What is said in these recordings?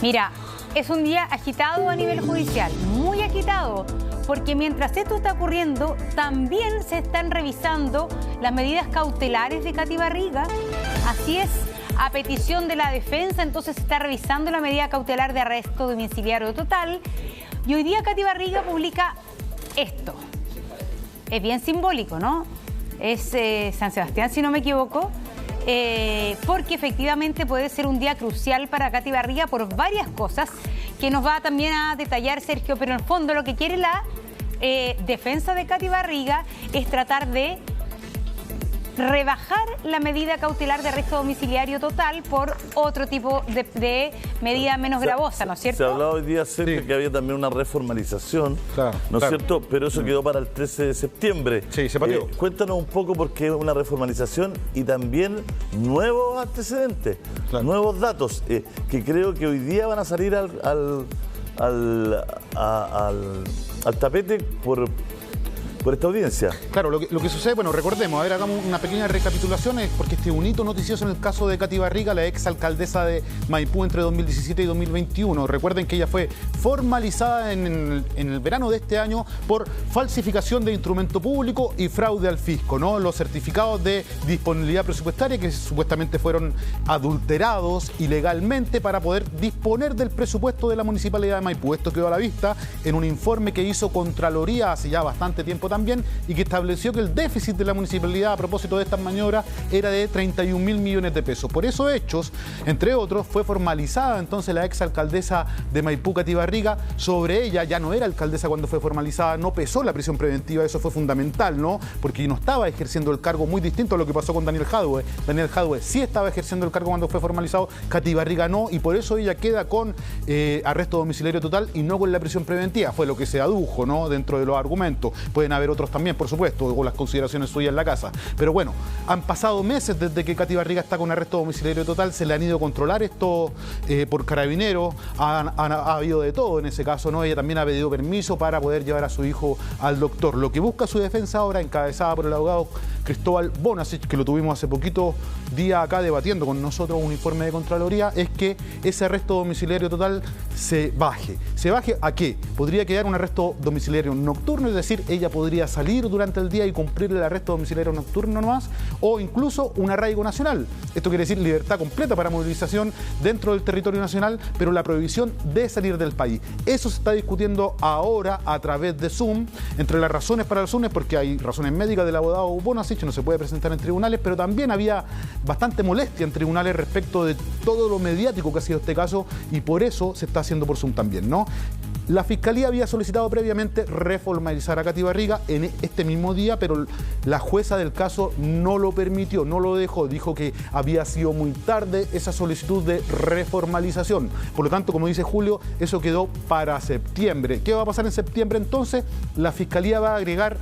Mira, es un día agitado a nivel judicial, muy agitado, porque mientras esto está ocurriendo, también se están revisando las medidas cautelares de Katy Barriga. Así es, a petición de la defensa, entonces se está revisando la medida cautelar de arresto domiciliario total. Y hoy día Katy Barriga publica esto. Es bien simbólico, ¿no? Es San Sebastián, si no me equivoco. Porque efectivamente puede ser un día crucial para Katy Barriga por varias cosas que nos va también a detallar Sergio, pero en el fondo lo que quiere la defensa de Katy Barriga es tratar de rebajar la medida cautelar de arresto domiciliario total por otro tipo de medida menos gravosa, ¿no es cierto? Se hablaba hoy día acerca que había también una reformalización, ¿no es cierto? Pero eso quedó para el 13 de septiembre. Sí, se pateó. Cuéntanos un poco por qué es una reformalización y también nuevos antecedentes, nuevos datos, que creo que hoy día van a salir al tapete por esta audiencia. Claro, lo que sucede, bueno, recordemos, a ver, hagamos una pequeña recapitulación, porque este un hito noticioso en el caso de Katy Barriga, la ex alcaldesa de Maipú entre 2017 y 2021. Recuerden que ella fue formalizada en el verano de este año por falsificación de instrumento público y fraude al fisco, ¿no? Los certificados de disponibilidad presupuestaria que supuestamente fueron adulterados ilegalmente para poder disponer del presupuesto de la Municipalidad de Maipú. Esto quedó a la vista en un informe que hizo Contraloría hace ya bastante tiempo también, y que estableció que el déficit de la municipalidad a propósito de estas maniobras era de 31.000 millones de pesos. Por esos hechos, entre otros, fue formalizada entonces la exalcaldesa de Maipú, Katy Barriga. Sobre ella, ya no era alcaldesa cuando fue formalizada, no pesó la prisión preventiva, eso fue fundamental, ¿no? Porque no estaba ejerciendo el cargo, muy distinto a lo que pasó con Daniel Jadwe. Daniel Jadwe sí estaba ejerciendo el cargo cuando fue formalizado, Katy Barriga no, y por eso ella queda con arresto domiciliario total y no con la prisión preventiva. Fue lo que se adujo, ¿no? Dentro de los argumentos. Pueden haber otros también, por supuesto, o las consideraciones suyas en la casa. Pero bueno, han pasado meses desde que Katy Barriga está con arresto domiciliario total, se le han ido a controlar esto por carabineros, ha habido de todo en ese caso, ¿no? Ella también ha pedido permiso para poder llevar a su hijo al doctor. Lo que busca su defensa ahora, encabezada por el abogado Cristóbal Bonasich, que lo tuvimos hace poquito día acá debatiendo con nosotros un informe de Contraloría, es que ese arresto domiciliario total se baje. ¿Se baje a qué? Podría quedar un arresto domiciliario nocturno, es decir, ella podría salir durante el día y cumplir el arresto domiciliario nocturno nomás, o incluso un arraigo nacional. Esto quiere decir libertad completa para movilización dentro del territorio nacional, pero la prohibición de salir del país. Eso se está discutiendo ahora a través de Zoom. Entre las razones para el Zoom es porque hay razones médicas del abogado Bonasich, no se puede presentar en tribunales, pero también había bastante molestia en tribunales respecto de todo lo mediático que ha sido este caso, y por eso se está haciendo por Zoom también, ¿no? La Fiscalía había solicitado previamente reformalizar a Katy Barriga en este mismo día, pero la jueza del caso no lo permitió, no lo dejó. Dijo que había sido muy tarde esa solicitud de reformalización. Por lo tanto, como dice Julio, eso quedó para septiembre. ¿Qué va a pasar en septiembre entonces? La Fiscalía va a agregar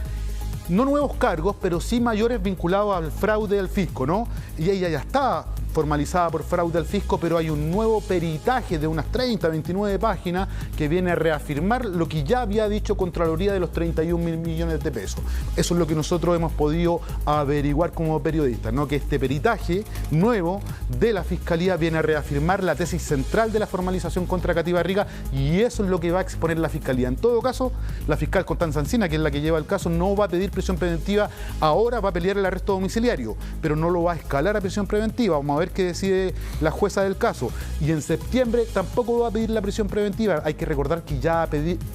no nuevos cargos, pero sí mayores vinculados al fraude al fisco, ¿no? Y ella ya está formalizada por fraude al fisco, pero hay un nuevo peritaje de unas 30, 29 páginas que viene a reafirmar lo que ya había dicho Contraloría de los 31.000 millones de pesos. Eso es lo que nosotros hemos podido averiguar como periodistas, ¿no? Que este peritaje nuevo de la Fiscalía viene a reafirmar la tesis central de la formalización contra Katy Barriga, y eso es lo que va a exponer la Fiscalía. En todo caso, la fiscal Constanza Encina, que es la que lleva el caso, no va a pedir prisión preventiva, ahora va a pelear el arresto domiciliario, pero no lo va a escalar a prisión preventiva. Vamos a ver qué decide la jueza del caso. Y en septiembre tampoco va a pedir la prisión preventiva. Hay que recordar que ya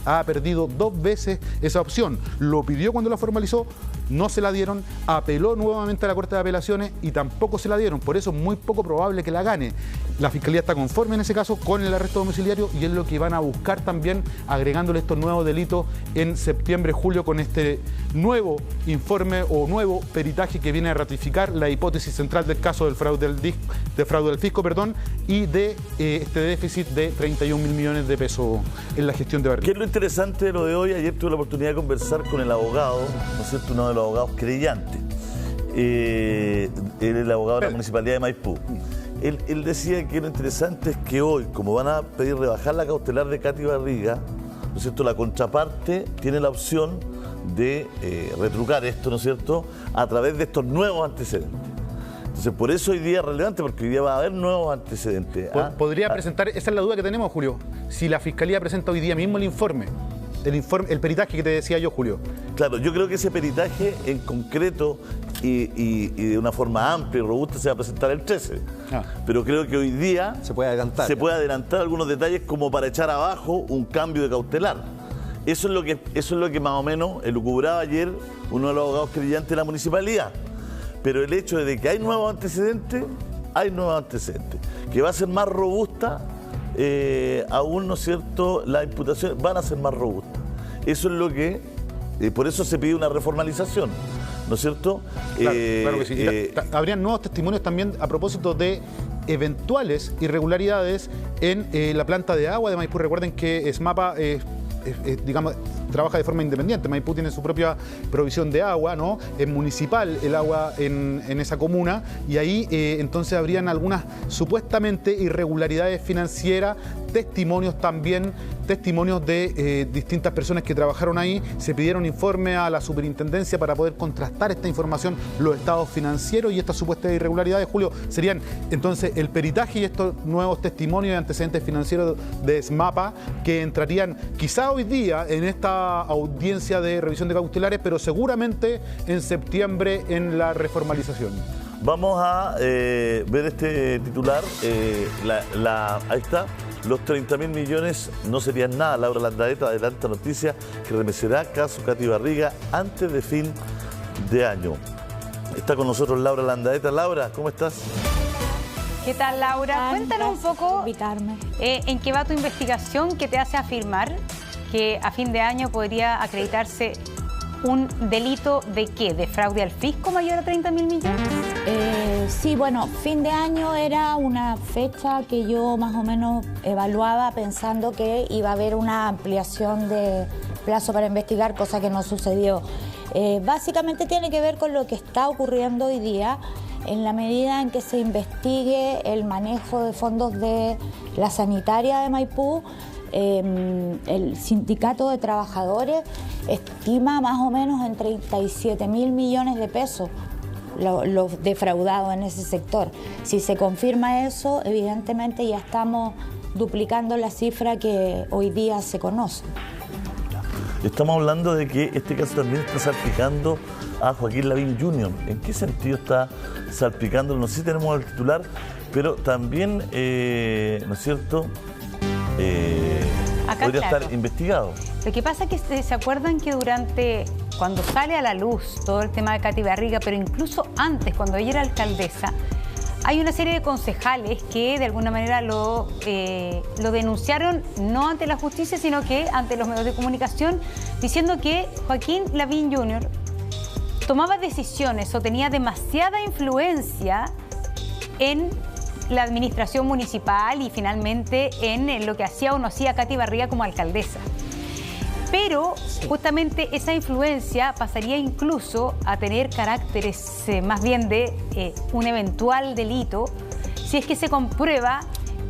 ha perdido 2 veces esa opción. Lo pidió cuando la formalizó, no se la dieron, apeló nuevamente a la Corte de Apelaciones y tampoco se la dieron. Por eso es muy poco probable que la gane. La Fiscalía está conforme en ese caso con el arresto domiciliario, y es lo que van a buscar también, agregándole estos nuevos delitos en septiembre, julio, con este nuevo informe o nuevo peritaje que viene a ratificar la hipótesis central del caso del fraude del fisco, y de este déficit de 31.000 millones de pesos en la gestión de Barriga. ¿Qué es lo interesante de lo de hoy? Ayer tuve la oportunidad de conversar con el abogado, ¿no es cierto?, uno de los abogados creyentes. Él es el abogado de la Municipalidad de Maipú. Él decía que lo interesante es que hoy, como van a pedir rebajar la cautelar de Katy Barriga, ¿no es cierto?, la contraparte tiene la opción de retrucar esto, ¿no es cierto?, a través de estos nuevos antecedentes. Entonces, por eso hoy día es relevante, porque hoy día va a haber nuevos antecedentes. ¿Podría presentar, esa es la duda que tenemos, Julio, si la Fiscalía presenta hoy día mismo el informe, el peritaje que te decía yo, Julio? Claro, yo creo que ese peritaje en concreto y de una forma amplia y robusta se va a presentar el 13. Pero creo que hoy día se puede adelantar algunos detalles como para echar abajo un cambio de cautelar. Eso es lo que más o menos elucubraba ayer uno de los abogados querellantes de la municipalidad. Pero el hecho de que hay nuevos antecedentes, que va a ser más robusta, aún, ¿no es cierto?, las imputaciones van a ser más robustas. Eso es lo que, por eso se pide una reformalización, ¿no es cierto? Claro que sí. Habrían nuevos testimonios también a propósito de eventuales irregularidades en la planta de agua de Maipú. Recuerden que SMAPA digamos, trabaja de forma independiente. Maipú tiene su propia provisión de agua, ¿no? Es municipal el agua en esa comuna, y ahí entonces habrían algunas supuestamente irregularidades financieras, testimonios de distintas personas que trabajaron ahí. Se pidieron informe a la superintendencia para poder contrastar esta información, los estados financieros y estas supuestas irregularidades. Julio, serían entonces el peritaje y estos nuevos testimonios de antecedentes financieros de SMAPA que entrarían quizá hoy día en esta audiencia de revisión de cautelares, pero seguramente en septiembre en la reformalización. Vamos a ver este titular. Ahí está. Los 30.000 millones no serían nada. Laura Landaeta adelanta noticia que remecerá caso Katy Barriga antes de fin de año. Está con nosotros Laura Landaeta. Laura, ¿cómo estás? ¿Qué tal, Laura? Cuéntanos un poco en qué va tu investigación que te hace afirmar que a fin de año podría acreditarse un delito de ¿qué? ¿De fraude al fisco mayor a 30.000 millones? Sí, bueno, fin de año era una fecha que yo más o menos evaluaba pensando que iba a haber una ampliación de plazo para investigar, cosa que no sucedió. Básicamente tiene que ver con lo que está ocurriendo hoy día, en la medida en que se investigue el manejo de fondos de la sanitaria de Maipú. El sindicato de trabajadores estima más o menos en 37.000 millones de pesos los defraudados en ese sector. Si se confirma eso, evidentemente ya estamos duplicando la cifra que hoy día se conoce. Estamos hablando de que este caso también está salpicando a Joaquín Lavín Jr. ¿En qué sentido está salpicando? No sé si tenemos el titular, pero también, ¿no es cierto?, podría estar investigado. Lo que pasa es que se acuerdan que cuando sale a la luz todo el tema de Katy Barriga, pero incluso antes, cuando ella era alcaldesa, hay una serie de concejales que de alguna manera lo denunciaron no ante la justicia, sino que ante los medios de comunicación, diciendo que Joaquín Lavín Jr. tomaba decisiones o tenía demasiada influencia en la administración municipal y finalmente en lo que hacía o no hacía Katy Barriga como alcaldesa. Pero justamente esa influencia pasaría incluso a tener caracteres más bien de un eventual delito si es que se comprueba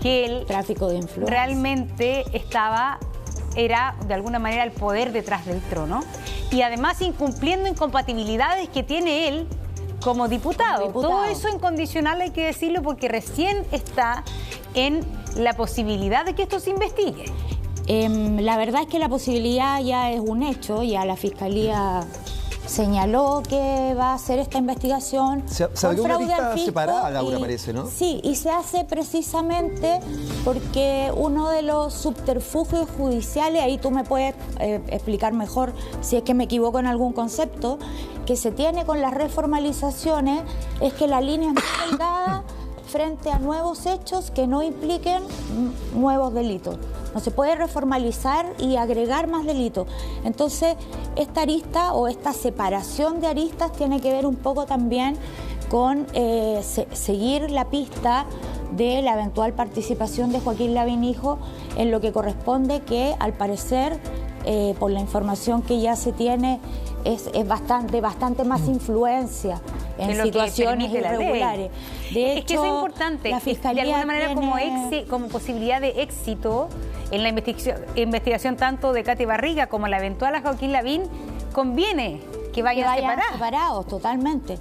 que el tráfico de influencia realmente era de alguna manera el poder detrás del trono, y además incumpliendo incompatibilidades que tiene él como diputado. Todo eso incondicional, hay que decirlo, porque recién está en la posibilidad de que esto se investigue. La verdad es que la posibilidad ya es un hecho, ya la Fiscalía señaló que va a hacer esta investigación. Se abrió una lista separada, Laura, parece, ¿no? Sí, y se hace precisamente porque uno de los subterfugios judiciales, ahí tú me puedes explicar mejor si es que me equivoco en algún concepto, que se tiene con las reformalizaciones, es que la línea es muy delgada frente a nuevos hechos que no impliquen nuevos delitos. No se puede reformalizar y agregar más delitos. Entonces, esta arista o esta separación de aristas tiene que ver un poco también con seguir la pista de la eventual participación de Joaquín Lavín hijo en lo que corresponde, que al parecer, por la información que ya se tiene, es bastante más influencia en situaciones irregulares. De hecho, es que eso es importante, la Fiscalía de alguna manera como posibilidad de éxito en la investigación tanto de Katy Barriga como la eventual a Joaquín Lavín, conviene que vayan separados totalmente.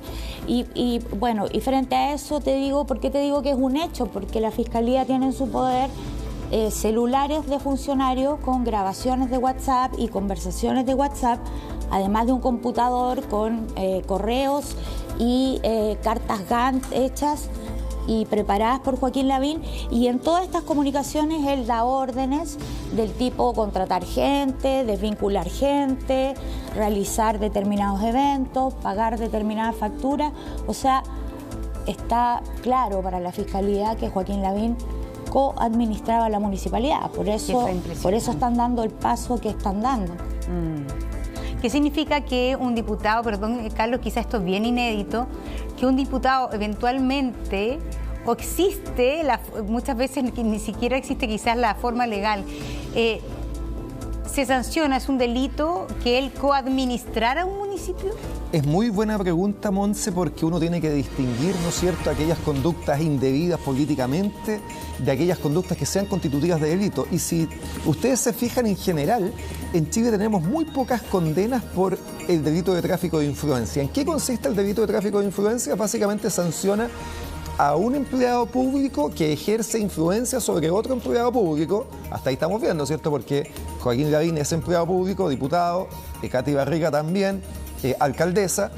Y bueno, y frente a eso te digo, ¿por qué te digo que es un hecho? Porque la Fiscalía tiene en su poder celulares de funcionarios con grabaciones de WhatsApp y conversaciones de WhatsApp, además de un computador con correos y cartas Gantt hechas y preparadas por Joaquín Lavín, y en todas estas comunicaciones él da órdenes del tipo contratar gente, desvincular gente, realizar determinados eventos, pagar determinadas facturas. O sea, está claro para la Fiscalía que Joaquín Lavín coadministraba la municipalidad, por eso están dando el paso que están dando. ¿Qué significa que un diputado, perdón Carlos, quizás esto es bien inédito, que un diputado eventualmente, o existe, muchas veces ni siquiera existe quizás la forma legal, se sanciona, es un delito que él coadministrara un municipio? Es muy buena pregunta, Montse, porque uno tiene que distinguir, ¿no es cierto?, aquellas conductas indebidas políticamente de aquellas conductas que sean constitutivas de delito. Y si ustedes se fijan en general, en Chile tenemos muy pocas condenas por el delito de tráfico de influencia. ¿En qué consiste el delito de tráfico de influencia? Básicamente sanciona a un empleado público que ejerce influencia sobre otro empleado público. Hasta ahí estamos viendo, ¿cierto? Porque Joaquín Lavín es empleado público, diputado, Katy Barriga también, alcaldesa,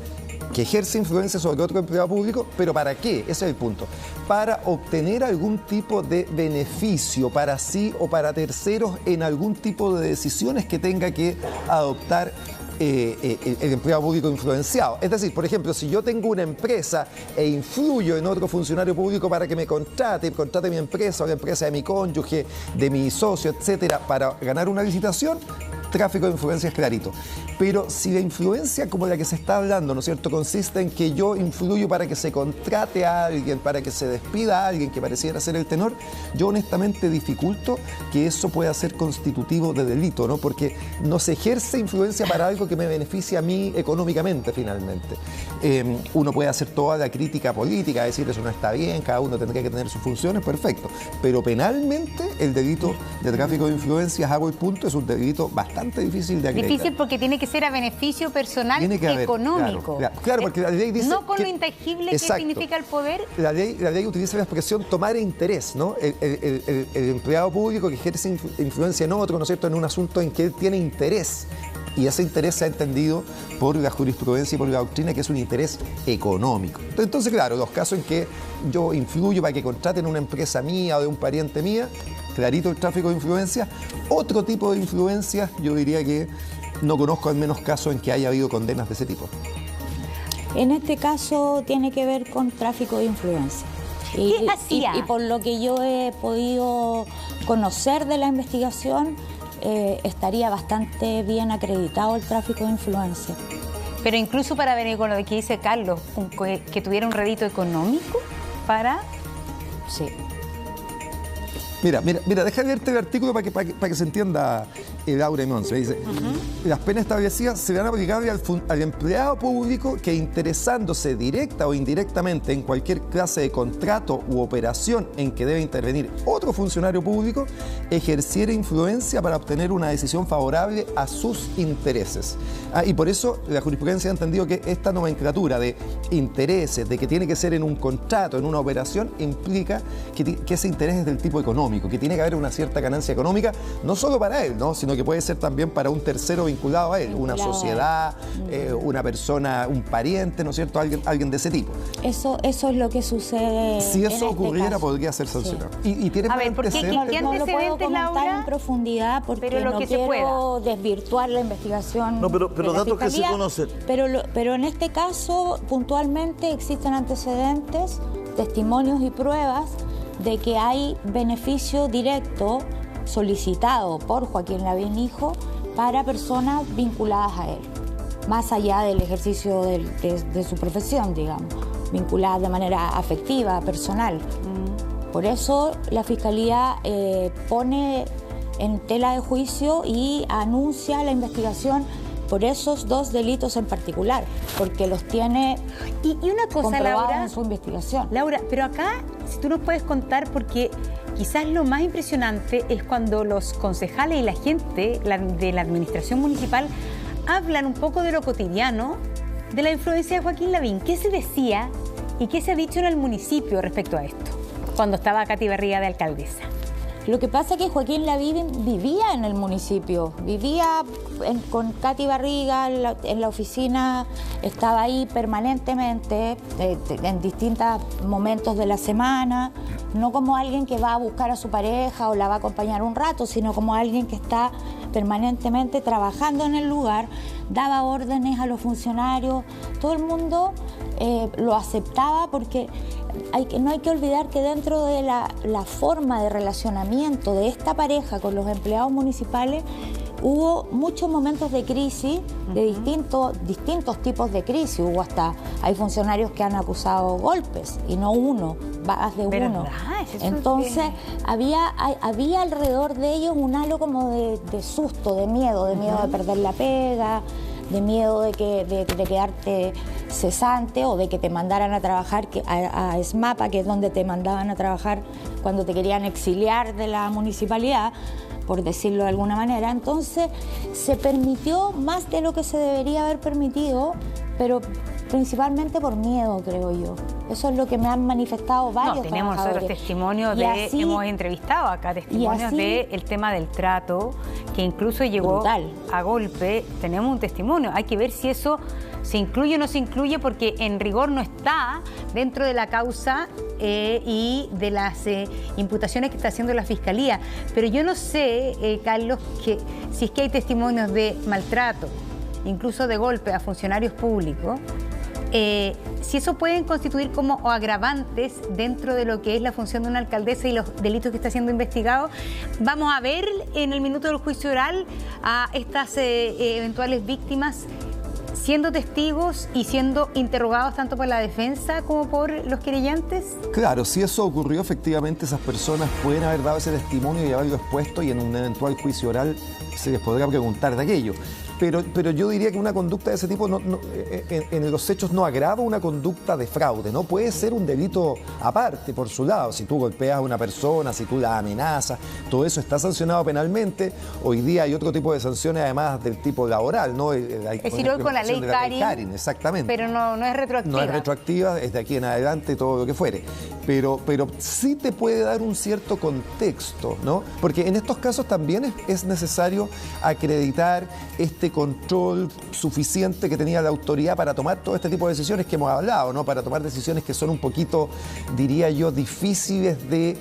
que ejerce influencia sobre otro empleado público, pero ¿para qué? Ese es el punto. Para obtener algún tipo de beneficio para sí o para terceros en algún tipo de decisiones que tenga que adoptar el empleado público influenciado. Es decir, por ejemplo, si yo tengo una empresa e influyo en otro funcionario público para que me contrate mi empresa o la empresa de mi cónyuge, de mi socio, etcétera, para ganar una licitación, tráfico de influencia es clarito. Pero si la influencia como la que se está hablando, ¿no es cierto?, consiste en que yo influyo para que se contrate a alguien, para que se despida a alguien que pareciera ser el tenor, yo honestamente dificulto que eso pueda ser constitutivo de delito, ¿no? Porque no se ejerce influencia para algo que me beneficia a mí económicamente, finalmente. Uno puede hacer toda la crítica política, decir eso no está bien, cada uno tendría que tener sus funciones, perfecto. Pero penalmente el delito de tráfico de influencias, hago el punto, es un delito bastante difícil de acreditar. Difícil porque tiene que ser a beneficio personal económico. Claro, porque la ley dice... No con lo intangible que significa el poder. La ley utiliza la expresión tomar interés, ¿no? El empleado público que ejerce influencia en otro, ¿no es cierto?, en un asunto en que él tiene interés. Y ese interés se ha entendido por la jurisprudencia y por la doctrina que es un interés económico. Entonces, claro, los casos en que yo influyo para que contraten una empresa mía o de un pariente mía, clarito el tráfico de influencia. Otro tipo de influencia, yo diría que no conozco al menos casos en que haya habido condenas de ese tipo. En este caso tiene que ver con tráfico de influencia. ¿Qué hacía? Y por lo que yo he podido conocer de la investigación, estaría bastante bien acreditado el tráfico de influencia. Pero incluso para venir con lo que dice Carlos, que tuviera un rédito económico para... Sí. Mira, deja leerte el artículo para que se entienda, Laura y Montse. Dice, las penas establecidas serán aplicables al empleado público que, interesándose directa o indirectamente en cualquier clase de contrato u operación en que debe intervenir otro funcionario público, ejerciera influencia para obtener una decisión favorable a sus intereses. Y por eso la jurisprudencia ha entendido que esta nomenclatura de intereses, de que tiene que ser en un contrato, en una operación, implica que ese interés es del tipo económico, que tiene que haber una cierta ganancia económica, no solo para él, ¿no?, sino que puede ser también para un tercero vinculado a él, una sociedad, una persona, un pariente, ¿no es cierto?, alguien de ese tipo. Eso es lo que sucede. Si eso ocurriera, podría ser sancionado. Sí. ¿Y tiene antecedentes? No lo puedo comentar, Laura, en profundidad porque pero no quiero desvirtuar la investigación. No, pero datos que se conocen. Pero en este caso, puntualmente, existen antecedentes, testimonios y pruebas de que hay beneficio directo solicitado por Joaquín Lavín hijo para personas vinculadas a él, más allá del ejercicio de su profesión, digamos, vinculadas de manera afectiva, personal. Por eso la Fiscalía pone en tela de juicio y anuncia la investigación por esos dos delitos en particular, porque los tiene y una cosa, Laura, en su investigación. Laura, pero acá, si tú nos puedes contar, porque quizás lo más impresionante es cuando los concejales y la gente de la administración municipal hablan un poco de lo cotidiano, de la influencia de Joaquín Lavín. ¿Qué se decía y qué se ha dicho en el municipio respecto a esto, cuando estaba Katy Barriga de alcaldesa? Lo que pasa es que Joaquín Lavín vivía en el municipio, vivía con Katy Barriga en la oficina, estaba ahí permanentemente, en distintos momentos de la semana, no como alguien que va a buscar a su pareja o la va a acompañar un rato, sino como alguien que está permanentemente trabajando en el lugar, daba órdenes a los funcionarios, todo el mundo lo aceptaba porque no hay que olvidar que dentro de la forma de relacionamiento de esta pareja con los empleados municipales hubo muchos momentos de crisis, de distintos tipos de crisis. Hay funcionarios que han acusado golpes y no uno, más de uno. Entonces había alrededor de ellos un halo como de susto, de miedo de perder la pega, de miedo de quedarte cesante o de que te mandaran a trabajar a ESMAPA, que es donde te mandaban a trabajar cuando te querían exiliar de la municipalidad, por decirlo de alguna manera. Entonces se permitió más de lo que se debería haber permitido, pero principalmente por miedo, creo yo. Eso es lo que me han manifestado varios tenemos trabajadores. otros testimonios hemos entrevistado acá testimonios del tema del trato, que incluso llegó brutal, a golpe. Tenemos un testimonio, hay que ver si eso se incluye o no se incluye, porque en rigor no está dentro de la causa y de las imputaciones que está haciendo la Fiscalía. Pero yo no sé, Carlos, si es que hay testimonios de maltrato, incluso de golpe a funcionarios públicos, si eso pueden constituir como agravantes dentro de lo que es la función de una alcaldesa y los delitos que está siendo investigado. Vamos a ver en el minuto del juicio oral a estas eventuales víctimas siendo testigos y siendo interrogados tanto por la defensa como por los querellantes. Claro, si eso ocurrió, efectivamente esas personas pueden haber dado ese testimonio y haberlo expuesto, y en un eventual juicio oral se les podrá preguntar de aquello. Pero yo diría que una conducta de ese tipo en los hechos no agrava una conducta de fraude, ¿no? Puede ser un delito aparte, por su lado. Si tú golpeas a una persona, si tú la amenazas, todo eso está sancionado penalmente. Hoy día hay otro tipo de sanciones, además del tipo laboral, ¿no? Es decir, hoy con la ley Karin, exactamente. Pero no es retroactiva. No es retroactiva, es de aquí en adelante todo lo que fuere. Pero sí te puede dar un cierto contexto, ¿no? Porque en estos casos también es necesario acreditar este control suficiente que tenía la autoridad para tomar todo este tipo de decisiones que hemos hablado, ¿no? Para tomar decisiones que son un poquito, diría yo, difíciles de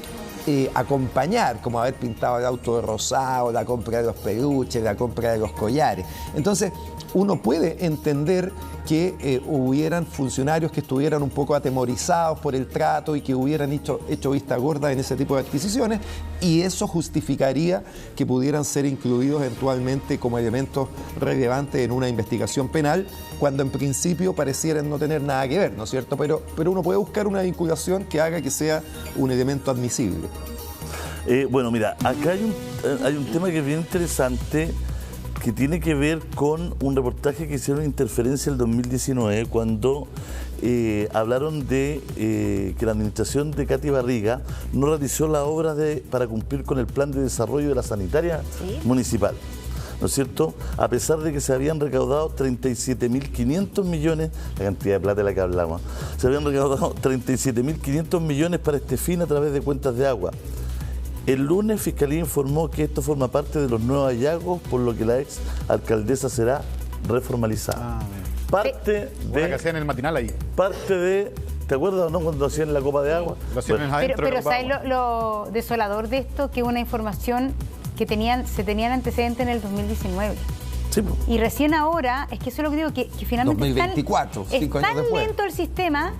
acompañar, como haber pintado el auto de rosado, la compra de los peluches, la compra de los collares. Entonces, uno puede entender que hubieran funcionarios que estuvieran un poco atemorizados por el trato y que hubieran hecho vista gorda en ese tipo de adquisiciones, y eso justificaría que pudieran ser incluidos eventualmente como elementos relevantes en una investigación penal, cuando en principio parecieran no tener nada que ver, ¿no es cierto? Pero uno puede buscar una vinculación que haga que sea un elemento admisible. Bueno, mira, acá hay un tema que es bien interesante, que tiene que ver con un reportaje que hicieron Interferencia el 2019, cuando hablaron de que la administración de Katy Barriga no realizó la obra para cumplir con el plan de desarrollo de la sanitaria municipal, ¿no es cierto? A pesar de que se habían recaudado 37.500 millones, la cantidad de plata de la que hablamos, se habían recaudado 37.500 millones para este fin a través de cuentas de agua. El lunes, Fiscalía informó que esto forma parte de los nuevos hallazgos, por lo que la ex alcaldesa será reformalizada. Parte de... La que hacían en el matinal ahí. Parte de... ¿Te acuerdas, no? Cuando hacían la copa de agua. Lo hacían adentro. Pero ¿sabes lo desolador de esto? Que una información que se tenían antecedentes en el 2019. Sí, pues. Y recién ahora, es que eso es lo que digo, que finalmente 2024, es tan lento el sistema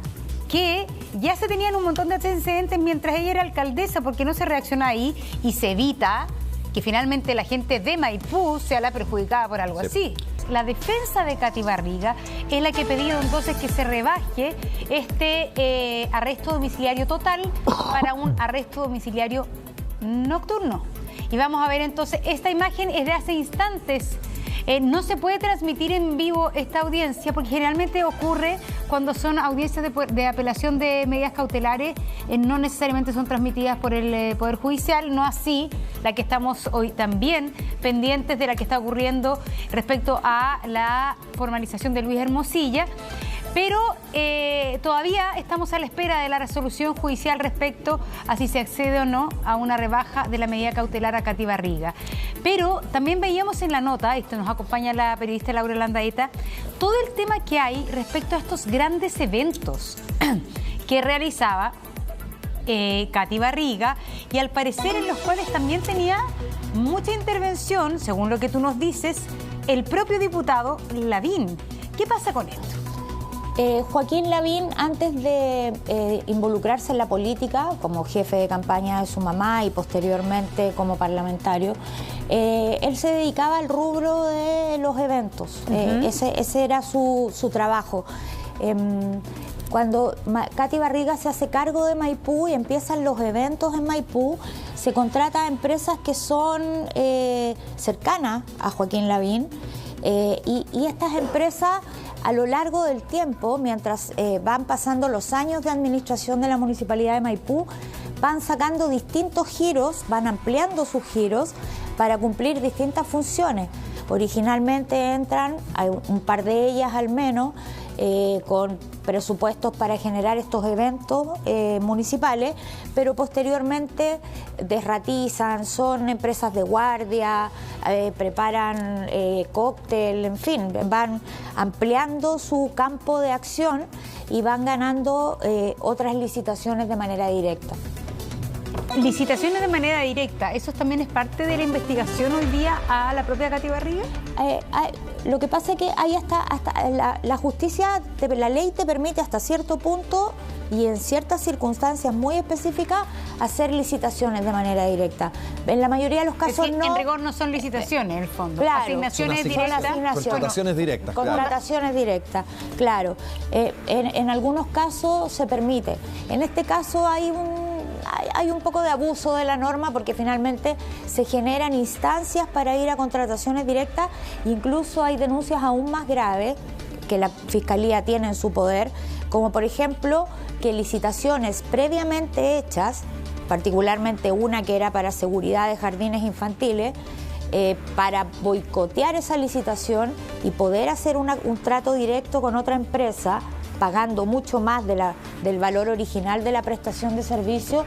que ya se tenían un montón de antecedentes mientras ella era alcaldesa, porque no se reacciona ahí y se evita que finalmente la gente de Maipú sea la perjudicada por algo así. La defensa de Katy Barriga es la que ha pedido entonces que se rebaje este arresto domiciliario total para un arresto domiciliario nocturno. Y vamos a ver entonces, esta imagen es de hace instantes. No se puede transmitir en vivo esta audiencia porque generalmente ocurre cuando son audiencias de apelación de medidas cautelares, no necesariamente son transmitidas por el Poder Judicial, no así la que estamos hoy también pendientes de la que está ocurriendo respecto a la formalización de Luis Hermosilla. Pero todavía estamos a la espera de la resolución judicial respecto a si se accede o no a una rebaja de la medida cautelar a Katy Barriga. Pero también veíamos en la nota, esto nos acompaña la periodista Laura Landaeta, todo el tema que hay respecto a estos grandes eventos que realizaba Katy Barriga y al parecer en los cuales también tenía mucha intervención, según lo que tú nos dices, el propio diputado Lavín. ¿Qué pasa con esto? Joaquín Lavín, antes de involucrarse en la política como jefe de campaña de su mamá y posteriormente como parlamentario, él se dedicaba al rubro de los eventos. Ese era su trabajo. Cuando Katy Barriga se hace cargo de Maipú y empiezan los eventos en Maipú, se contrata a empresas que son cercanas a Joaquín Lavín y estas empresas a lo largo del tiempo, mientras van pasando los años de administración de la Municipalidad de Maipú, van sacando distintos giros, van ampliando sus giros para cumplir distintas funciones. Originalmente entran, hay un par de ellas al menos, con presupuestos para generar estos eventos municipales, pero posteriormente desratizan, son empresas de guardia, preparan cóctel, en fin, van ampliando su campo de acción y van ganando otras licitaciones de manera directa. Licitaciones de manera directa, ¿eso también es parte de la investigación hoy día a la propia Katy Barriga? Lo que pasa es que hay hasta la justicia, la ley te permite hasta cierto punto y en ciertas circunstancias muy específicas hacer licitaciones de manera directa. En la mayoría de los casos es decir, no. En rigor no son licitaciones en el fondo. Claro, asignaciones directas. Contrataciones directas. Contrataciones directas, claro. En algunos casos se permite. En este caso hay un poco de abuso de la norma porque finalmente se generan instancias para ir a contrataciones directas, incluso hay denuncias aún más graves que la Fiscalía tiene en su poder, como por ejemplo que licitaciones previamente hechas, particularmente una que era para seguridad de jardines infantiles, para boicotear esa licitación y poder hacer un trato directo con otra empresa, pagando mucho más del valor original de la prestación de servicio,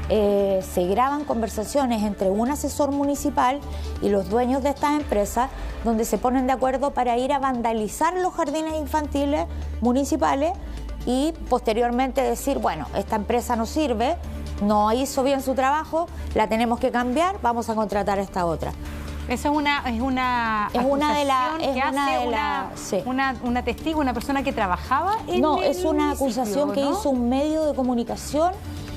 se graban conversaciones entre un asesor municipal y los dueños de estas empresas donde se ponen de acuerdo para ir a vandalizar los jardines infantiles municipales y posteriormente decir, bueno, esta empresa no sirve, no hizo bien su trabajo, la tenemos que cambiar, vamos a contratar a esta otra. Esa es una testigo, una persona que trabajaba en No, el es una acusación que hizo un medio de comunicación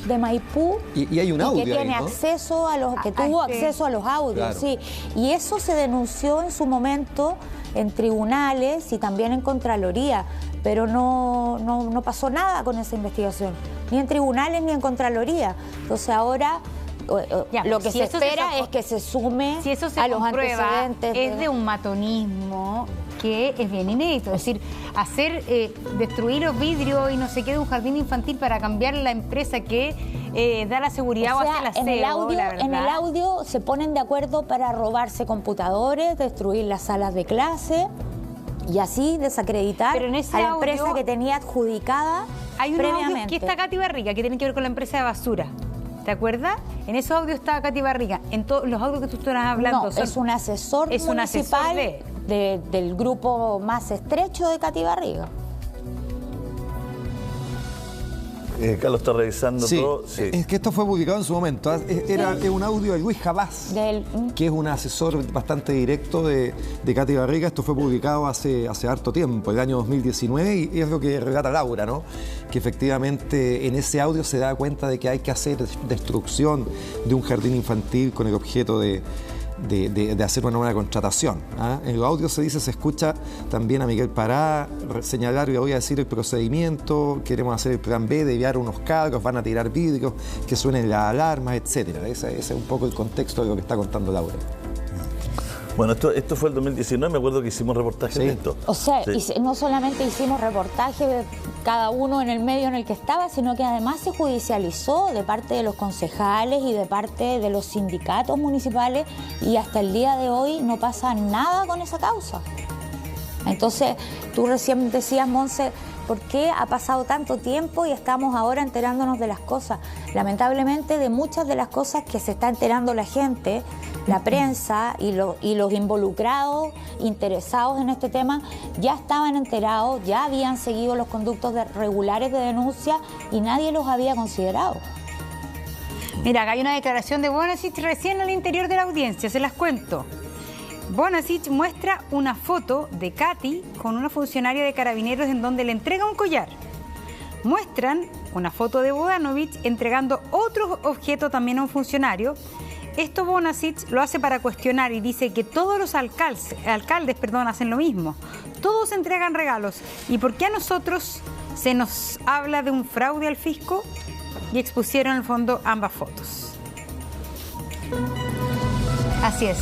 de Maipú y hay un audio que tiene ahí, ¿no? acceso a los tuvo acceso a los audios, claro. Sí, y eso se denunció en su momento en tribunales y también en Contraloría, pero no pasó nada con esa investigación, ni en tribunales ni en Contraloría. Entonces ahora lo que se espera es que se sume si eso se a los comprueba, antecedentes. Es de un matonismo que es bien inédito. Es decir, destruir los vidrios y no sé qué de un jardín infantil para cambiar la empresa que da la seguridad o hace el aseo. En el audio se ponen de acuerdo para robarse computadores, destruir las salas de clase y así desacreditar a la empresa que tenía adjudicada hay un previamente. Audio que está Katy Barriga, que tiene que ver con la empresa de basura. ¿Te acuerdas? En esos audios está Katy Barriga. En todos los audios que tú estás hablando. No, es un asesor municipal del grupo más estrecho de Katy Barriga. Carlos está revisando todo. Sí. Es que esto fue publicado en su momento. Es un audio de Luis Jabás, que es un asesor bastante directo de Katy Barriga. Esto fue publicado hace harto tiempo, el año 2019, y es lo que relata Laura, ¿no? Que efectivamente en ese audio se da cuenta de que hay que hacer destrucción de un jardín infantil con el objeto de hacer una nueva contratación. En el audio se escucha también a Miguel Pará señalar, y voy a decir el procedimiento, queremos hacer el plan B, desviar unos cargos, van a tirar vidrios, que suenen las alarmas, etcétera. Ese es un poco el contexto de lo que está contando Laura. Bueno, esto fue el 2019, me acuerdo que hicimos reportaje de esto. O sea, Sí. y no solamente hicimos reportaje de cada uno en el medio en el que estaba, sino que además se judicializó de parte de los concejales y de parte de los sindicatos municipales, y hasta el día de hoy no pasa nada con esa causa. Entonces, tú recién decías, Monse, ¿por qué ha pasado tanto tiempo y estamos ahora enterándonos de las cosas? Lamentablemente, de muchas de las cosas que se está enterando la gente, la prensa y los involucrados, interesados en este tema, ya estaban enterados, ya habían seguido los conductos regulares de denuncia y nadie los había considerado. Mira, acá hay una declaración de Bonasich recién al interior de la audiencia, se las cuento. Bonasich muestra una foto de Katy con una funcionaria de Carabineros en donde le entrega un collar. Muestran una foto de Bodanovich entregando otro objeto también a un funcionario. Esto Bonasich lo hace para cuestionar y dice que todos los alcaldes hacen lo mismo. Todos entregan regalos. ¿Y por qué a nosotros se nos habla de un fraude al fisco? Y expusieron en el fondo ambas fotos. Así es.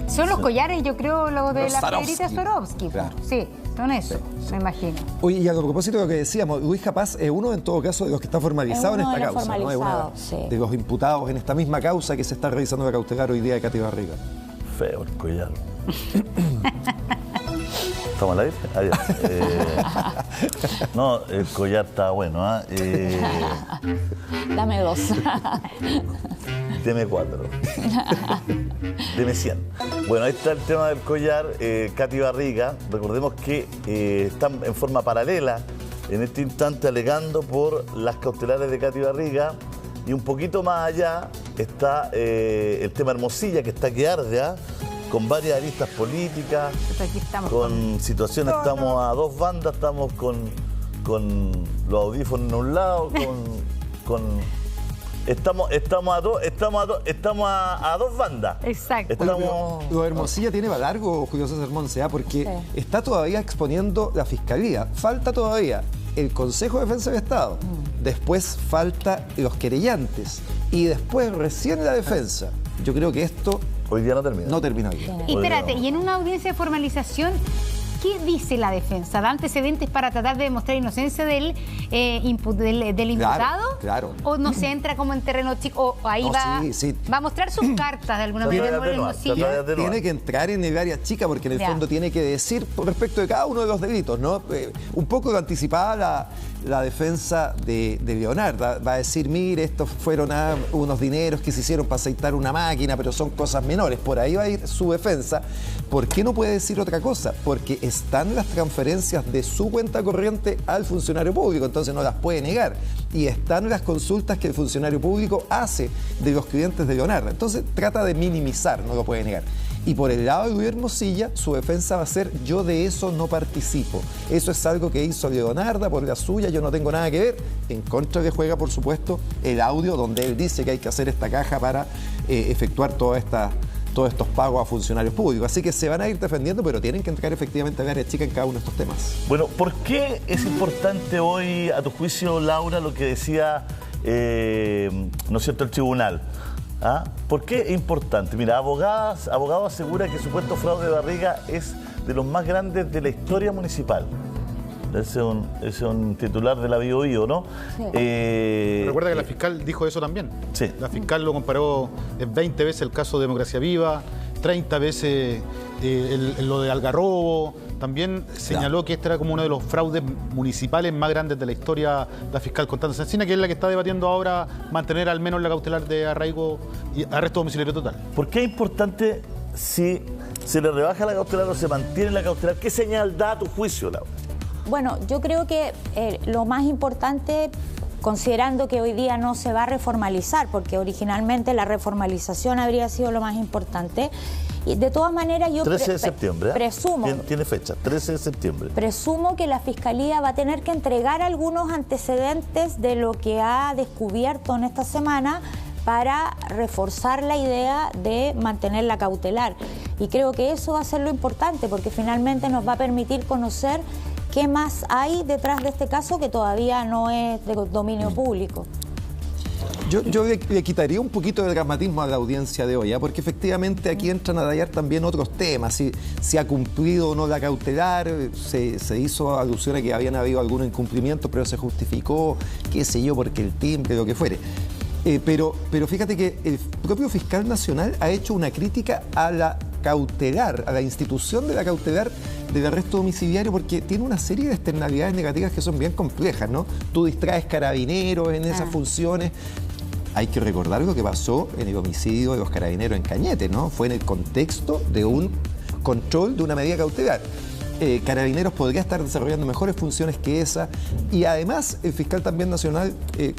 Son los collares, yo creo, lo de Los la Swarovski. Federita Swarovski. Claro. Sí, son eso, me imagino. Oye, y a propósito de lo que decíamos, Luis Capaz es uno, en todo caso, de los que está formalizado en Es uno esta de los causa, ¿no? Es uno formalizados, sí. de los imputados en esta misma causa que se está revisando la cautelar hoy día de Katy Barriga. Feo el collar. ¿Estamos al aire? Ah, ya. No, el collar está bueno, ¿ah? Dame 2. Deme 4. Deme 100. Bueno, ahí está el tema del collar. Katy Barriga, recordemos que están en forma paralela en este instante alegando por las cautelares de Katy Barriga, y un poquito más allá está el tema Hermosilla, que está que arde, ¿ah? Con varias aristas políticas, Aquí estamos con situaciones, estamos a dos bandas, estamos con los audífonos en un lado, estamos a dos bandas. Exacto. Estamos, Lo de Hermosilla tiene para largo, Julio César Monse, ¿ah? Porque Sí. está todavía exponiendo la Fiscalía. Falta todavía el Consejo de Defensa del Estado. Después falta los querellantes. Y después recién la defensa. Yo creo que esto hoy día no termina. no termina hoy. Y espérate, y en una audiencia de formalización, ¿qué dice la defensa? ¿Da antecedentes para tratar de demostrar inocencia del imputado? Claro. ¿O no se entra como en terreno chico? ¿O ahí No, va, sí. va a mostrar sus cartas de alguna Trata de manera? atenuar, Hermosilla? trata de atenuar. Tiene que entrar en el área chica porque en el Ya. fondo tiene que decir por respecto de cada uno de los delitos, ¿no? Un poco lo anticipaba la defensa de Leonardo. Va a decir, mire, estos fueron unos dineros que se hicieron para aceitar una máquina, pero son cosas menores. Por ahí va a ir su defensa. ¿Por qué no puede decir otra cosa? Porque están las transferencias de su cuenta corriente al funcionario público, entonces no las puede negar. Y están las consultas que el funcionario público hace de los clientes de Leonardo. Entonces trata de minimizar, no lo puede negar. Y por el lado de Luis Hermosilla, su defensa va a ser: yo de eso no participo. Eso es algo que hizo Leonardo por la suya, yo no tengo nada que ver. En contra le juega, por supuesto, el audio donde él dice que hay que hacer esta caja para efectuar todos estos pagos a funcionarios públicos. Así que se van a ir defendiendo, pero tienen que entrar efectivamente al área chica en cada uno de estos temas. Bueno, ¿por qué es importante hoy, a tu juicio, Laura, lo que decía, ¿no es cierto?, el tribunal? ¿Ah? ¿Por qué es importante? Mira, abogado asegura que el supuesto fraude de Barriga es de los más grandes de la historia municipal. Ese es un titular de la Bio Bio, ¿no? Sí. Recuerda que la fiscal dijo eso también. Sí. La fiscal lo comparó 20 veces el caso de Democracia Viva, 30 veces lo de Algarrobo. También señaló que este era como uno de los fraudes municipales más grandes de la historia, la fiscal Constanza Encina, que es la que está debatiendo ahora mantener al menos la cautelar de arraigo y arresto domiciliario total. ¿Por qué es importante si se le rebaja la cautelar o se mantiene la cautelar? ¿Qué señal da a tu juicio, Laura? Bueno, yo creo que lo más importante, considerando que hoy día no se va a reformalizar, porque originalmente la reformalización habría sido lo más importante, y de todas maneras yo 13 de septiembre, ¿eh? presumo... Tiene fecha, 13 de septiembre. Presumo que la Fiscalía va a tener que entregar algunos antecedentes de lo que ha descubierto en esta semana para reforzar la idea de mantener la cautelar. Y creo que eso va a ser lo importante, porque finalmente nos va a permitir conocer qué más hay detrás de este caso que todavía no es de dominio público. Yo le quitaría un poquito de dramatismo a la audiencia de hoy, porque efectivamente aquí entran a rayar también otros temas. Si ha cumplido o no la cautelar, se hizo alusión a que habían habido algún incumplimiento, pero se justificó, qué sé yo, porque el timbre, lo que fuere. Pero fíjate que el propio fiscal nacional ha hecho una crítica a la cautelar, a la institución de la cautelar del arresto domiciliario, porque tiene una serie de externalidades negativas que son bien complejas, ¿no? Tú distraes carabineros en esas funciones. Hay que recordar lo que pasó en el homicidio de los carabineros en Cañete, ¿no? Fue en el contexto de un control de una medida cautelar. Carabineros podría estar desarrollando mejores funciones que esa, y además el fiscal también nacional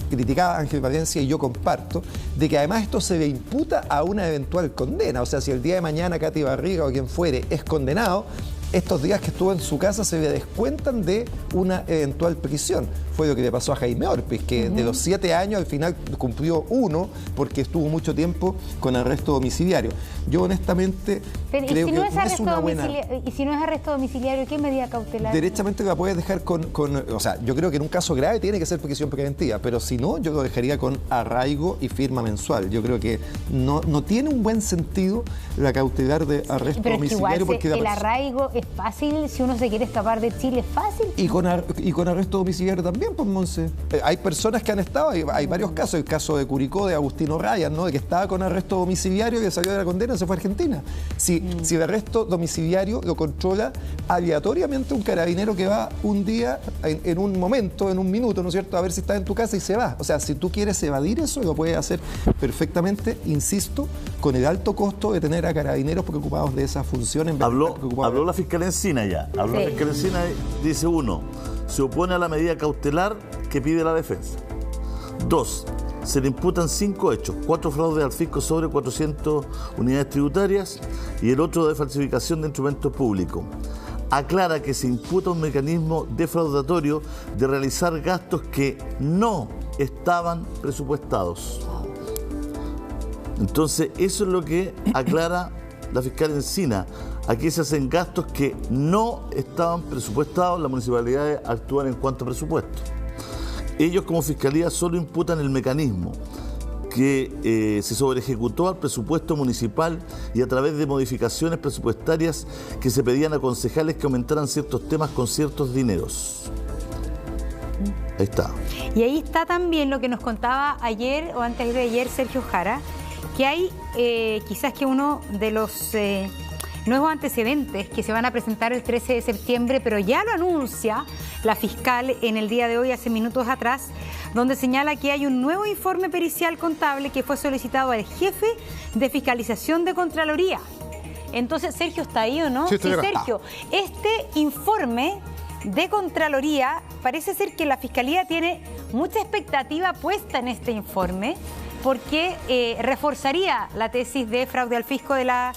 criticaba a Ángel Valencia, y yo comparto, de que además esto se le imputa a una eventual condena. O sea, si el día de mañana Katy Barriga o quien fuere es condenado, estos días que estuvo en su casa se le descuentan de una eventual prisión. Fue lo que le pasó a Jaime Orpiz, que de los 7 años al final cumplió 1 porque estuvo mucho tiempo con arresto domiciliario. Yo honestamente creo que no es una buena... ¿Y si no es arresto domiciliario, qué medida cautelar? Derechamente la puedes dejar o sea, yo creo que en un caso grave tiene que ser prisión preventiva, pero si no, yo lo dejaría con arraigo y firma mensual. Yo creo que no tiene un buen sentido la cautelar de arresto domiciliario. Porque el arraigo es fácil, si uno se quiere escapar de Chile es fácil. Y con arresto domiciliario también, pues, Monse. Hay personas que han estado, hay varios casos, el caso de Curicó, de Agustino Ryan, ¿no? De que estaba con arresto domiciliario y que salió de la condena y se fue a Argentina. Si el arresto domiciliario lo controla aleatoriamente un carabinero que va un día, en un momento, en un minuto, ¿no es cierto?, a ver si estás en tu casa y se va. O sea, si tú quieres evadir eso, lo puedes hacer perfectamente, insisto, con el alto costo de tener a carabineros preocupados de esa función. Habló la fiscal Encina ya. La fiscal Encina dice: 1, se opone a la medida cautelar que pide la defensa. 2, se le imputan 5 hechos: 4 fraudes al fisco sobre 400 unidades tributarias y el otro de falsificación de instrumentos públicos. Aclara que se imputa un mecanismo defraudatorio de realizar gastos que no estaban presupuestados. Entonces, eso es lo que aclara la fiscal Encina. Aquí se hacen gastos que no estaban presupuestados, las municipalidades actúan en cuanto a presupuesto. Ellos como fiscalía solo imputan el mecanismo que se sobreejecutó al presupuesto municipal y a través de modificaciones presupuestarias que se pedían a concejales que aumentaran ciertos temas con ciertos dineros. Ahí está. Y ahí está también lo que nos contaba ayer o antes de ayer Sergio Jara, que hay quizás que uno de los nuevos antecedentes que se van a presentar el 13 de septiembre, pero ya lo anuncia la fiscal en el día de hoy, hace minutos atrás, donde señala que hay un nuevo informe pericial contable que fue solicitado al jefe de fiscalización de Contraloría. Entonces, Sergio está ahí, ¿o no? Sí, Sergio. Este informe de Contraloría, parece ser que la Fiscalía tiene mucha expectativa puesta en este informe, porque reforzaría la tesis de fraude al fisco de la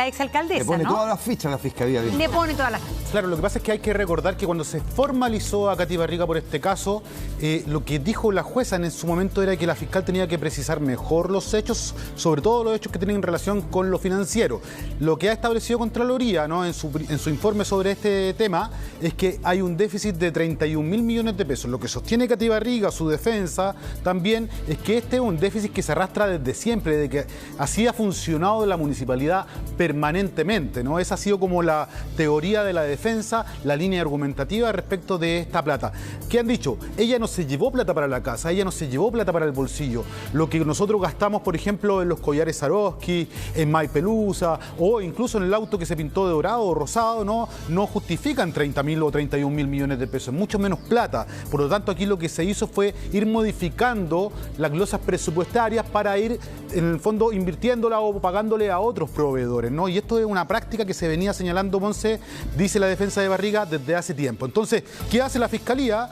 exalcaldesa. Le pone todas las fichas a la Fiscalía. Le pone todas las fichas. Claro, lo que pasa es que hay que recordar que cuando se formalizó a Katy Barriga por este caso, lo que dijo la jueza en su momento era que la fiscal tenía que precisar mejor los hechos, sobre todo los hechos que tienen relación con lo financiero. Lo que ha establecido Contraloría, ¿no?, en su informe sobre este tema es que hay un déficit de 31.000 millones de pesos. Lo que sostiene Katy Barriga, su defensa, también es que este es un déficit que se arrastra desde siempre, de que así ha funcionado la municipalidad permanentemente, ¿no? Esa ha sido como la teoría de la defensa, la línea argumentativa respecto de esta plata. ¿Qué han dicho? Ella no se llevó plata para la casa, ella no se llevó plata para el bolsillo. Lo que nosotros gastamos, por ejemplo, en los collares Swarovski, en Maypelusa, o incluso en el auto que se pintó de dorado o rosado, no justifican 30.000 o 31.000 millones de pesos, mucho menos plata. Por lo tanto, aquí lo que se hizo fue ir modificando las glosas presupuestarias para ir, en el fondo, invirtiéndola o pagándole a otros proveedores, ¿no? Y esto es una práctica que se venía señalando, Monse, dice la defensa de Barriga, desde hace tiempo. Entonces, ¿qué hace la Fiscalía?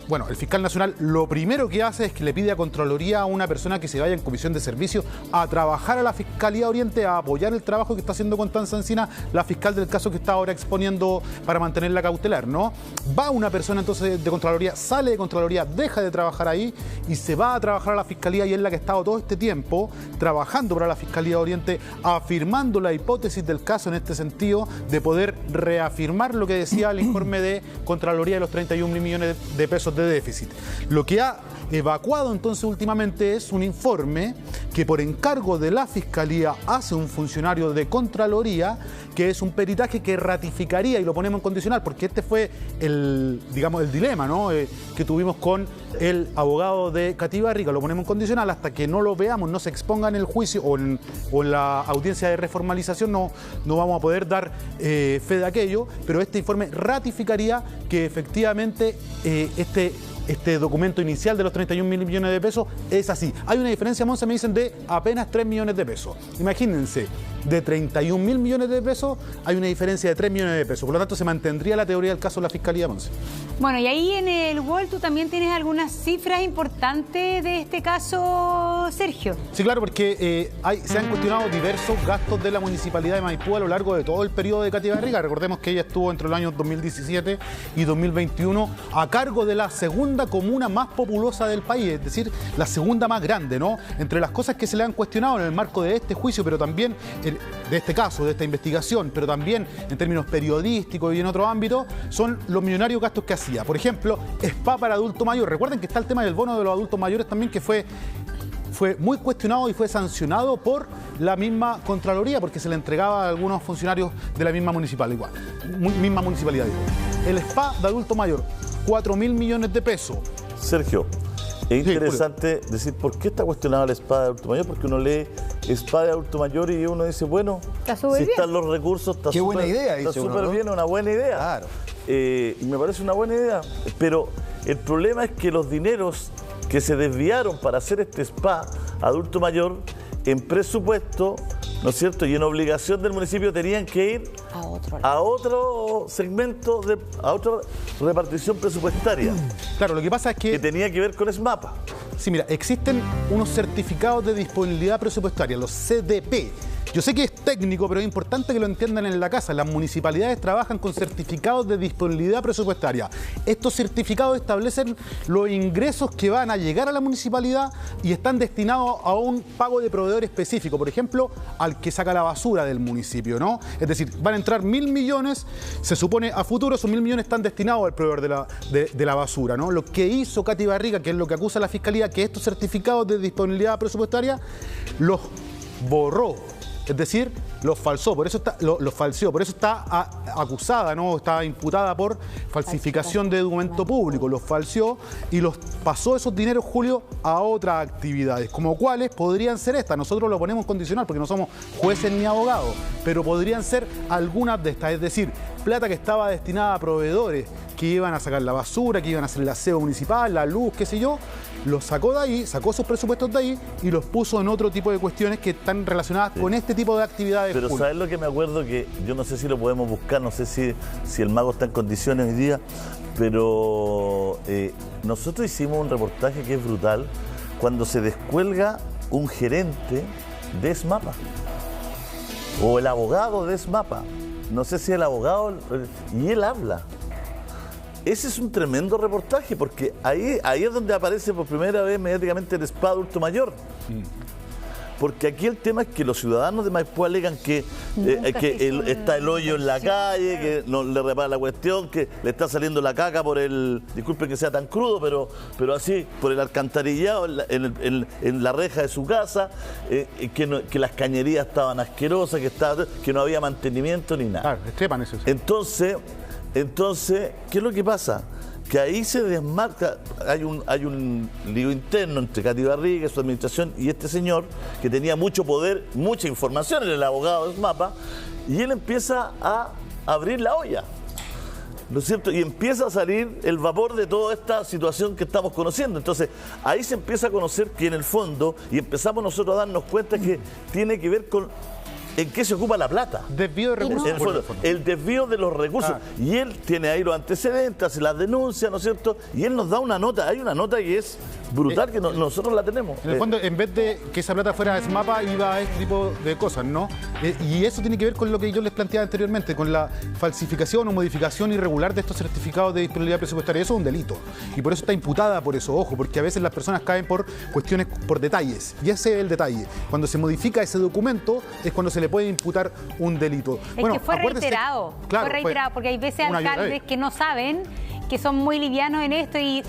Bueno, el fiscal nacional lo primero que hace es que le pide a Contraloría a una persona que se vaya en comisión de servicio a trabajar a la Fiscalía Oriente, a apoyar el trabajo que está haciendo Constanza Encina, la fiscal del caso que está ahora exponiendo para mantenerla cautelar, ¿no? Va una persona entonces de Contraloría, sale de Contraloría, deja de trabajar ahí y se va a trabajar a la Fiscalía, y es la que ha estado todo este tiempo trabajando para la Fiscalía Oriente, afirmando la hipótesis del caso en este sentido de poder reafirmar lo que decía el informe de Contraloría de los 31.000 millones de pesos de déficit. Lo que ha evacuado entonces últimamente es un informe que por encargo de la Fiscalía hace un funcionario de Contraloría, que es un peritaje que ratificaría, y lo ponemos en condicional, porque este fue el dilema, ¿no? Que tuvimos con el abogado de Katy Barriga. Lo ponemos en condicional hasta que no lo veamos, no se exponga en el juicio o en la audiencia de reformalización, no vamos a poder dar fe de aquello, pero este informe ratificaría que efectivamente este documento inicial de los 31.000 millones de pesos es así. Hay una diferencia, Monse, me dicen, de apenas 3 millones de pesos. Imagínense, de 31.000 millones de pesos hay una diferencia de 3 millones de pesos. Por lo tanto, se mantendría la teoría del caso de la Fiscalía, Monse. Bueno, y ahí en el Wall tú también tienes algunas cifras importantes de este caso, Sergio. Sí, claro, porque se han cuestionado diversos gastos de la Municipalidad de Maipú a lo largo de todo el periodo de Katy Barriga. Recordemos que ella estuvo entre los años 2017 y 2021 a cargo de la segunda comuna más populosa del país, es decir, la segunda más grande, ¿no? Entre las cosas que se le han cuestionado en el marco de este juicio, pero también de este caso, de esta investigación, pero también en términos periodísticos y en otro ámbito, son los millonarios gastos que hacía. Por ejemplo, spa para adulto mayor. Recuerden que está el tema del bono de los adultos mayores también, que fue muy cuestionado y fue sancionado por la misma Contraloría, porque se le entregaba a algunos funcionarios de la misma municipalidad. El spa de adulto mayor, 4.000 millones de pesos. Sergio, es interesante decir por qué está cuestionado el spa de adulto mayor, porque uno lee spa de adulto mayor y uno dice, bueno, si están los recursos, está súper buena idea, está súper bien, una buena idea. Claro. Y me parece una buena idea, pero el problema es que los dineros que se desviaron para hacer este spa adulto mayor en presupuesto, ¿no es cierto?, y en obligación del municipio, tenían que ir a otro segmento, a otra repartición presupuestaria. Claro, lo que pasa es que tenía que ver con SMAPA. Sí, mira, existen unos certificados de disponibilidad presupuestaria, los CDP. Yo sé que es técnico, pero es importante que lo entiendan en la casa. Las municipalidades trabajan con certificados de disponibilidad presupuestaria. Estos certificados establecen los ingresos que van a llegar a la municipalidad y están destinados a un pago de proveedor específico. Por ejemplo, al que saca la basura del municipio, ¿no? Es decir, van a entrar 1.000 millones, se supone a futuro esos 1.000 millones están destinados al proveedor de la basura, ¿no? Lo que hizo Katy Barriga, que es lo que acusa la Fiscalía, que estos certificados de disponibilidad presupuestaria los borró. Es decir, los falseó, por eso está acusada, ¿no? Está imputada por falsificación de documento público. Los falseó y los pasó esos dineros, Julio, a otras actividades, como cuáles podrían ser estas. Nosotros lo ponemos condicional porque no somos jueces ni abogados, pero podrían ser algunas de estas, es decir, plata que estaba destinada a proveedores que iban a sacar la basura, que iban a hacer el aseo municipal, la luz, qué sé yo, los sacó de ahí, sacó esos presupuestos de ahí y los puso en otro tipo de cuestiones que están relacionadas con este tipo de actividades. Pero ¿sabes lo que me acuerdo? Que yo no sé si lo podemos buscar, no sé si el mago está en condiciones hoy día, pero nosotros hicimos un reportaje que es brutal cuando se descuelga un gerente de SMAPA o el abogado de SMAPA. No sé si el abogado, y él habla. Ese es un tremendo reportaje, porque ahí es donde aparece por primera vez mediáticamente el spa adulto mayor. Porque aquí el tema es que los ciudadanos de Maipú alegan que está el hoyo en la calle, que no le repara la cuestión, que le está saliendo la caca por disculpen que sea tan crudo, pero así, por el alcantarillado en la reja de su casa, que las cañerías estaban asquerosas, que no había mantenimiento ni nada. Claro, extrepan eso. Entonces, ¿qué es lo que pasa? Que ahí se desmarca, hay un lío interno entre Katy Barriga, su administración, y este señor, que tenía mucho poder, mucha información, el abogado de SMAPA, y él empieza a abrir la olla, ¿no es cierto? Y empieza a salir el vapor de toda esta situación que estamos conociendo. Entonces, ahí se empieza a conocer que en el fondo, y empezamos nosotros a darnos cuenta que tiene que ver con ¿en qué se ocupa la plata? Desvío de recursos. El desvío de los recursos. Y él tiene ahí los antecedentes, hace las denuncias, ¿no es cierto? Y él nos da una nota. Hay una nota que es brutal, que nosotros la tenemos. En el fondo, en vez de que esa plata fuera a SMAPA, iba a este tipo de cosas, ¿no? Y eso tiene que ver con lo que yo les planteaba anteriormente, con la falsificación o modificación irregular de estos certificados de disponibilidad presupuestaria. Eso es un delito. Y por eso está imputada por eso, ojo, porque a veces las personas caen por cuestiones, por detalles. Y ese es el detalle. Cuando se modifica ese documento, es cuando se le puede imputar un delito. Es que fue reiterado, porque hay veces alcaldes que no saben que son muy livianos en esto y